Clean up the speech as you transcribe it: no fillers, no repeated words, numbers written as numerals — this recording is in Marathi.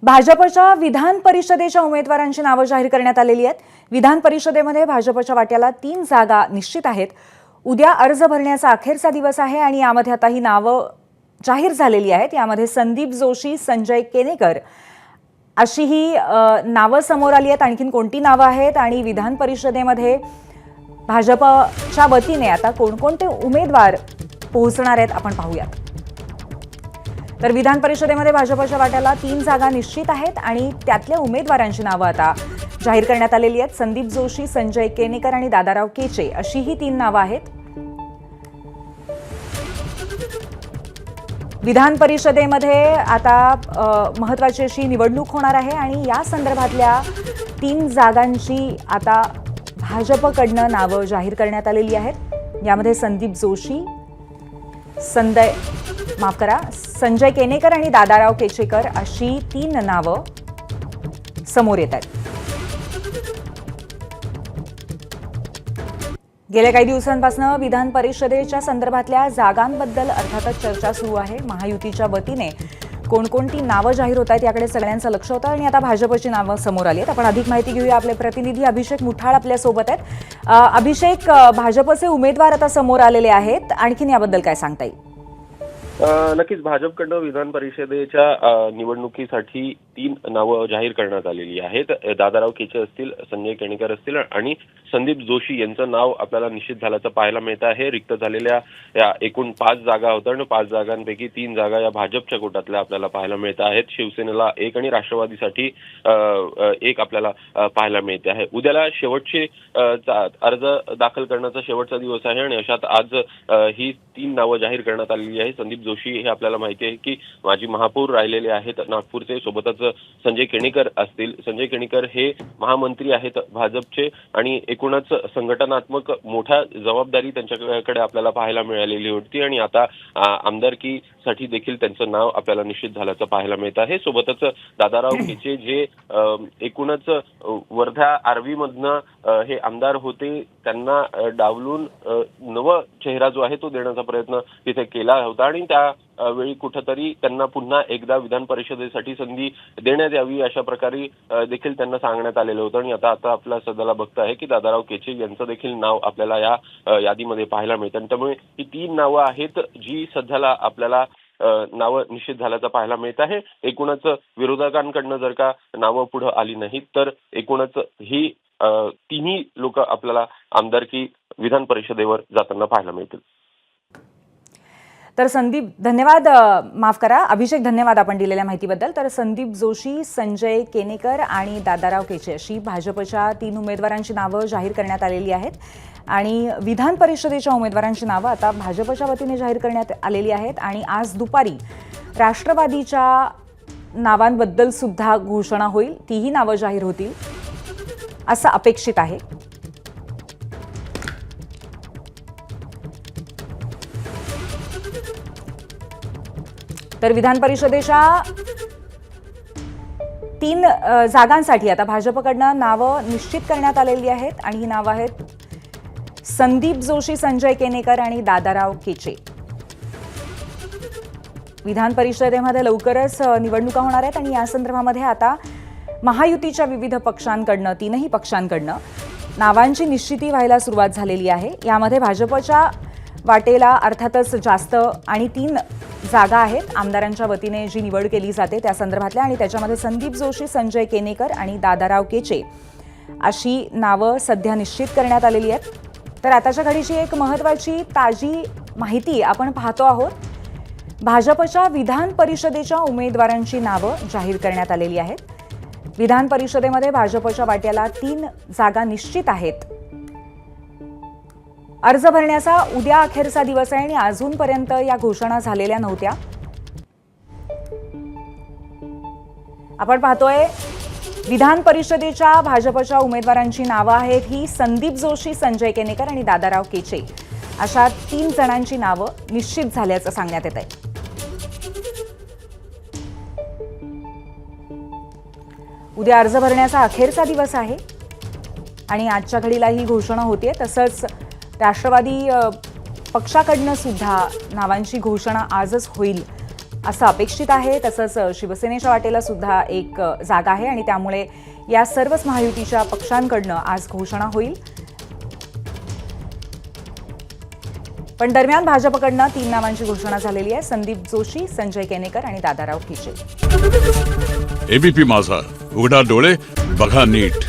भाजपच्या विधान परिषदेच्या उमेदवारांची नावं जाहीर करण्यात आलेली आहेत। विधान परिषदेमध्ये भाजपच्या वाट्याला 3 जागा निश्चित आहेत। उद्या अर्ज भरण्याचा अखेरचा दिवस आहे आणि यामध्ये आता ही नावं जाहीर झालेली आहेत। यामध्ये संदीप जोशी, संजय केनेकर अशी ही नावं समोर आली आहेत। आणखीन कोणती नावं आहेत आणि विधान परिषदेमध्ये भाजपच्या वतीने आता कोणकोणते उमेदवार पोहोचणार आहेत आपण पाहूयात। तर विधान परिषदेमध्ये भाजपच्या वाट्याला 3 जागा निश्चित आहेत आणि त्यातल्या उमेदवारांची नावं आता जाहीर करण्यात आलेली आहेत। संदीप जोशी, संजय केनेकर आणि दादाराव केचे अशी ही 3 नावं आहेत। विधान परिषदेमध्ये आता महत्त्वाची अशी निवडणूक होणार आहे आणि या संदर्भातल्या 3 जागांची आता भाजपकडनं नावं जाहीर करण्यात आलेली आहेत। यामध्ये संदीप जोशी, संजय केनेकर आणि दादाराव केचेकर अशी 3 नावं समोर येत आहेत। गेल्या काही दिवसांपासून विधान परिषदेच्या संदर्भातल्या जागांबद्दल अर्थातच चर्चा सुरू आहे। महायुतीच्या वतीने कोणकोणती नावं जाहीर होत आहेत याकडे सगळ्यांचं लक्ष होतं आणि आता भाजपची नावं समोर आली आहेत। आपण अधिक माहिती घेऊया। आपले प्रतिनिधी अभिषेक मुठाळ आपल्या सोबत आहेत। अभिषेक, भाजपचे उमेदवार आता समोर आलेले आहेत, आणखीन याबद्दल काय सांगता येईल? नक्कीच भाजपकडनं विधान परिषदेच्या निवडणुकीसाठी 3 नावं जाहीर करण्यात आलेली आहेत। दादाराव केचे असतील, संजय केनेकर असतील आणि संदीप जोशी यांचं नाव आपल्याला निश्चित झाल्याचं पाहायला मिळत आहे। रिक्त झालेल्या या एकूण 5 जागा होत्या आणि 5 जागांपैकी 3 जागा या भाजपच्या कोट्यातल्या आपल्याला पाहायला मिळत आहेत। शिवसेनेला 1 आणि राष्ट्रवादीसाठी 1 आपल्याला पाहायला मिळते आहे। उद्याला शेवटचे अर्ज दाखल करण्याचा शेवटचा दिवस आहे आणि अशात आज ही 3 नावं जाहीर करण्यात आलेली आहे। संदीप जोशी हे आपल्याला माहिती आहे की माजी महापौर राहिलेले आहेत नागपूरचे, सोबतच संजय केनेकर असतील। संजय केनेकर हे महामंत्री आहेत भाजपचे आणि एकूणच संघटनात्मक मोठ्या जबाबदारी त्यांच्याकडे आपल्याला पाहायला मिळालेली होती आणि आता आमदारकीसाठी देखील त्यांचं नाव आपल्याला निश्चित झाल्याचं पाहायला मिळत आहे। सोबतच दादाराव केचे जे एकूणच वर्धा आर्वी मधनं हे आमदार होते, त्यांना डावलून नवा चेहरा जो आहे तो देण्याचा प्रयत्न तिथे केला होता आणि त्यावेळी कुठेतरी त्यांना पुन्हा एकदा विधान परिषदेसाठी संधी देण्यात यावी अशा प्रकारे देखील त्यांना सांगण्यात आलेलं होतं आणि आता आपल्या सध्याला बघता आहे की दादाराव केचे यांचं देखील नाव आपल्याला या यादीमध्ये पाहायला मिळतं आणि त्यामुळे ही 3 नावं आहेत जी सध्याला आपल्याला नावं निश्चित झाल्याचं पाहायला मिळत आहे। एकूणच विरोधकांकडनं जर का नावं पुढे आली नाहीत तर एकूणच ही 3ही लोक आपल्याला आमदारकी विधान परिषदेवर जाताना पाहायला मिळतील। तर संदीप, धन्यवाद, माफ करा अभिषेक, धन्यवाद आपण दिलेल्या माहितीबद्दल। तर संदीप जोशी, संजय केनेकर आणि दादाराव केचे अशी भाजपच्या 3 उमेदवारांची नावं जाहीर करण्यात आलेली आहेत आणि विधान परिषदेच्या उमेदवारांची नावं आता भाजपच्या वतीने जाहीर करण्यात आलेली आहेत आणि आज दुपारी राष्ट्रवादीच्या नावांबद्दल सुद्धा घोषणा होईल, तीही नावं जाहीर होतील असं अपेक्षित आहे। तर विधान परिषदेच्या 3 जागांसाठी आता भाजपकडनं नावं निश्चित करण्यात आलेली आहेत आणि ही नावं आहेत संदीप जोशी, संजय केनेकर आणि दादाराव केचे। विधान परिषदेमध्ये लवकरच निवडणुका होणार आहेत आणि या संदर्भामध्ये आता महायुतीच्या विविध पक्षांकडनं, 3ही पक्षांकडनं नावांची निश्चिती व्हायला सुरुवात झालेली आहे। यामध्ये भाजपच्या वाटेला अर्थातच जास्त आणि 3 जागा आहेत आमदारांच्या वतीने जी निवड केली जाते त्या संदर्भातल्या आणि त्याच्यामध्ये संदीप जोशी, संजय केनेकर आणि दादाराव केचे अशी नावं सध्या निश्चित करण्यात आलेली आहेत। तर आताच्या घडीची एक महत्त्वाची ताजी माहिती आपण पाहतो आहोत। भाजपच्या विधान परिषदेच्या उमेदवारांची नावं जाहीर करण्यात आलेली आहेत। विधान परिषदेमध्ये भाजपच्या वाट्याला 3 जागा निश्चित आहेत। अर्ज भरण्याचा उद्या अखेरचा दिवस आहे आणि अजूनपर्यंत या घोषणा झालेल्या नव्हत्या। आपण पाहतोय विधान परिषदेच्या भाजपच्या उमेदवारांची नावं आहेत ही संदीप जोशी, संजय केनेकर आणि दादाराव केचे अशा 3 जणांची नावं निश्चित झाल्याचं सांगण्यात येत आहे। उद्या अर्ज भरण्याचा अखेरचा दिवस आहे आणि आजच्या घडीला ही घोषणा होते। तसंच राष्ट्रवादी पक्षाकडनं सुद्धा नावांची घोषणा आजच होईल असं अपेक्षित आहे. तसंच शिवसेनेच्या वाटेला सुद्धा एक जागा आहे आणि त्यामुळे या सर्वच महायुतीच्या पक्षांकडनं आज घोषणा होईल. पण दरम्यान भाजपकडनं 3 नावांची घोषणा झालेली आहे. संदीप जोशी, संजय केनेकर आणि दादाराव केचे. एबीपी माझा, उघडा डोळे बघा नीट.